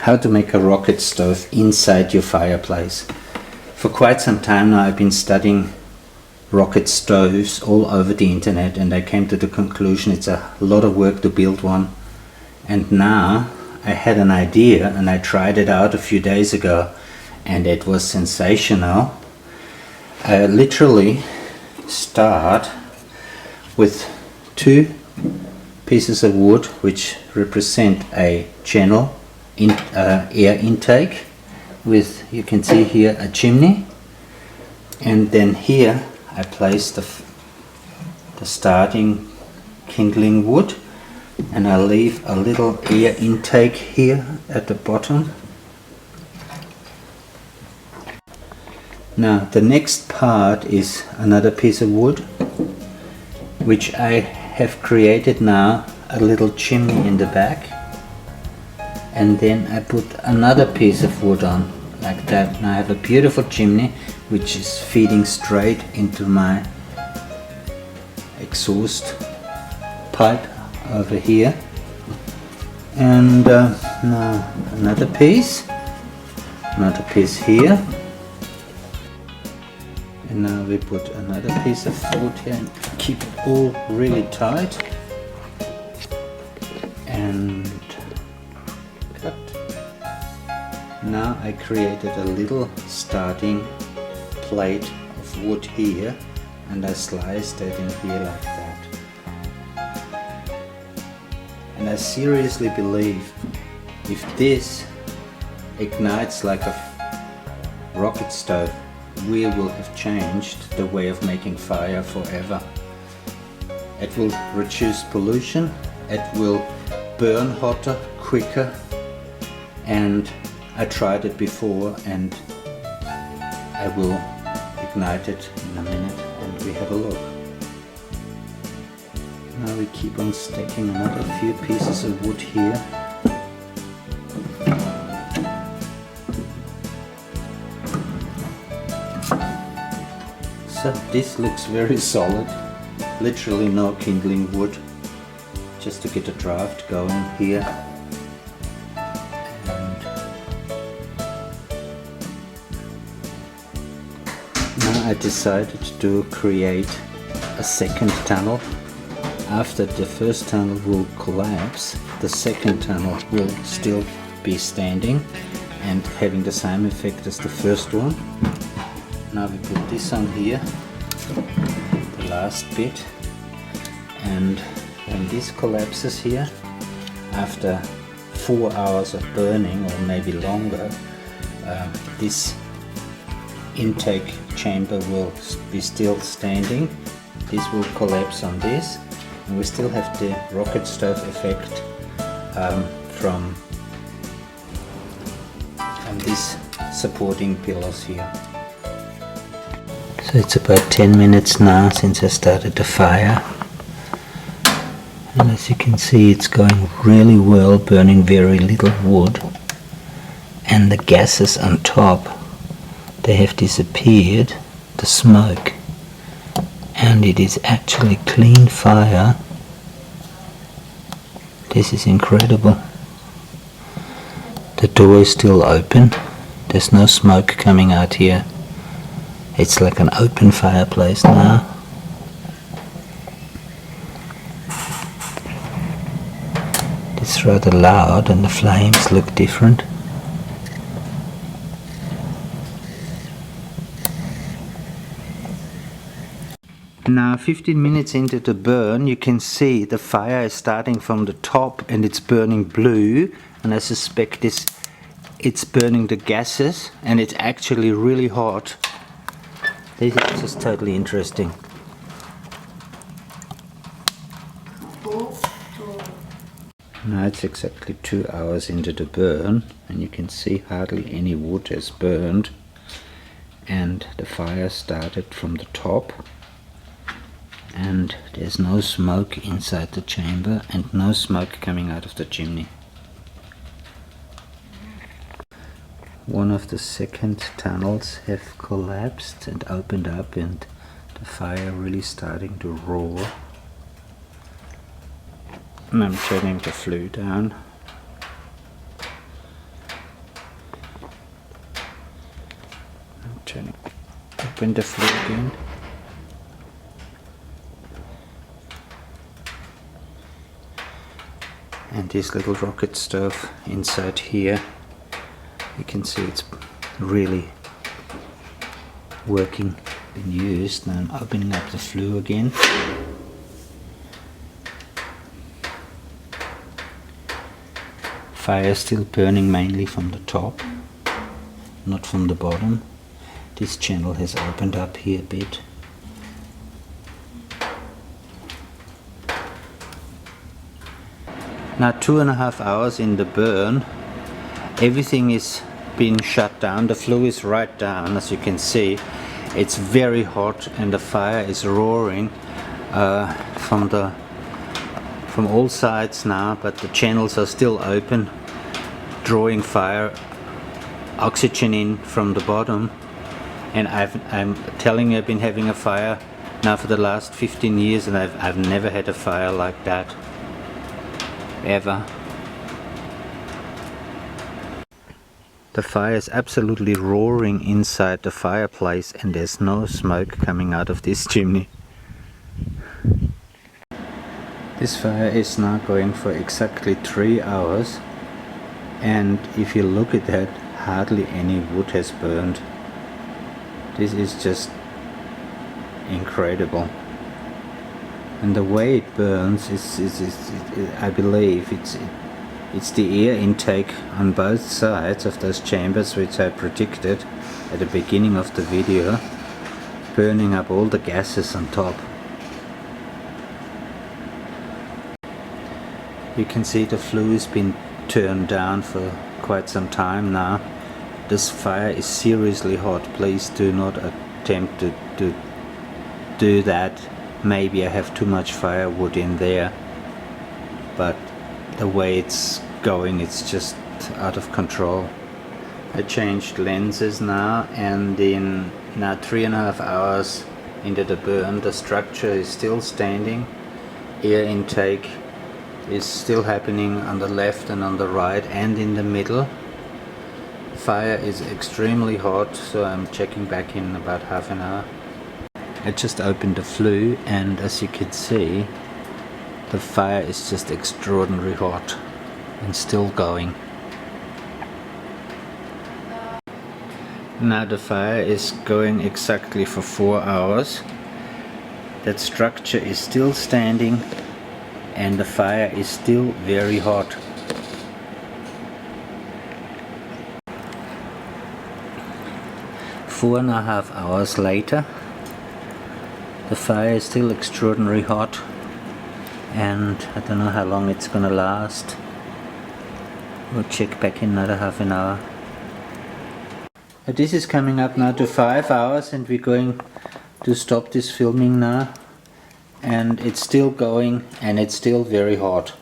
How to make a rocket stove inside your fireplace. For quite some time now I've been studying rocket stoves all over the internet, and I came to the conclusion it's a lot of work to build one. And now I had an idea and I tried it out a few days ago and it was sensational. I literally start with two pieces of wood which represent a channel air intake with, you can see here, a chimney, and then here I place the starting kindling wood, and I leave a little air intake here at the bottom. Now the next part is another piece of wood which I have created now a little chimney in the back, and then I put another piece of wood on like that. Now I have a beautiful chimney which is feeding straight into my exhaust pipe over here. And now another piece here, and now we put another piece of wood here and keep it all really tight and cut. Now I created a little starting plate of wood here, and I sliced it in here like that. And I seriously believe if this ignites like a rocket stove, we will have changed the way of making fire forever. It will reduce pollution, it will burn hotter, quicker, and I tried it before and I will ignite it in a minute and we have a look. Now we keep on stacking another few pieces of wood here. So this looks very solid, literally no kindling wood, just to get a draft going here. And now I decided to create a second tunnel. After the first tunnel will collapse, the second tunnel will still be standing and having the same effect as the first one. Now we put this on here, the last bit, and when this collapses here, after 4 hours of burning or maybe longer, this intake chamber will be still standing. This will collapse on this, and we still have the rocket stove effect from these supporting pillars here. So it's about 10 minutes now since I started the fire, and as you can see it's going really well, burning very little wood, and the gases on top, they have disappeared, the smoke, and it is actually clean fire. This is incredible. The door is still open, there's no smoke coming out here. It's like an open fireplace now. It's rather loud and the flames look different. Now 15 minutes into the burn, you can see the fire is starting from the top and it's burning blue, and I suspect it's burning the gases, and it's actually really hot. This is just totally interesting. Now it's exactly 2 hours into the burn, and you can see hardly any wood has burned, and the fire started from the top, and there's no smoke inside the chamber and no smoke coming out of the chimney. One of the second tunnels have collapsed and opened up, and The fire really starting to roar. And I'm turning the flue down. Open the flue again. And this little rocket stove inside here, you can see it's really working, been used. Now I'm opening up the flue again. Fire still burning mainly from the top, not from the bottom. This channel has opened up here a bit. Now 2.5 hours in the burn, everything is been shut down. The flue is right down, as you can see. It's very hot and the fire is roaring from all sides now, but the channels are still open, drawing fire, oxygen in from the bottom. And I'm telling you, I've been having a fire now for the last 15 years and I've never had a fire like that, ever. The fire is absolutely roaring inside the fireplace and there's no smoke coming out of this chimney. This fire is now going for exactly 3 hours, and if you look at that, hardly any wood has burned. This is just incredible. And the way it burns is I believe it's the air intake on both sides of those chambers, which I predicted at the beginning of the video, burning up all the gases on top. You can see the flue has been turned down for quite some time now. This fire is seriously hot. Please do not attempt to do that. Maybe I have too much firewood in there, but the way it's going, it's just out of control. I changed lenses now, and in now 3.5 hours into the burn, the structure is still standing. Air intake is still happening on the left and on the right and in the middle. Fire is extremely hot, so I'm checking back in about half an hour. I just opened the flue, and as you can see, the fire is just extraordinarily hot and still going. Now the fire is going exactly for 4 hours. That structure is still standing and the fire is still very hot. Four and a half hours later, the fire is still extraordinarily hot, and I don't know how long it's gonna last. We'll check back in another half an hour. This is coming up now to 5 hours, and we're going to stop this filming now. And it's still going, and it's still very hot.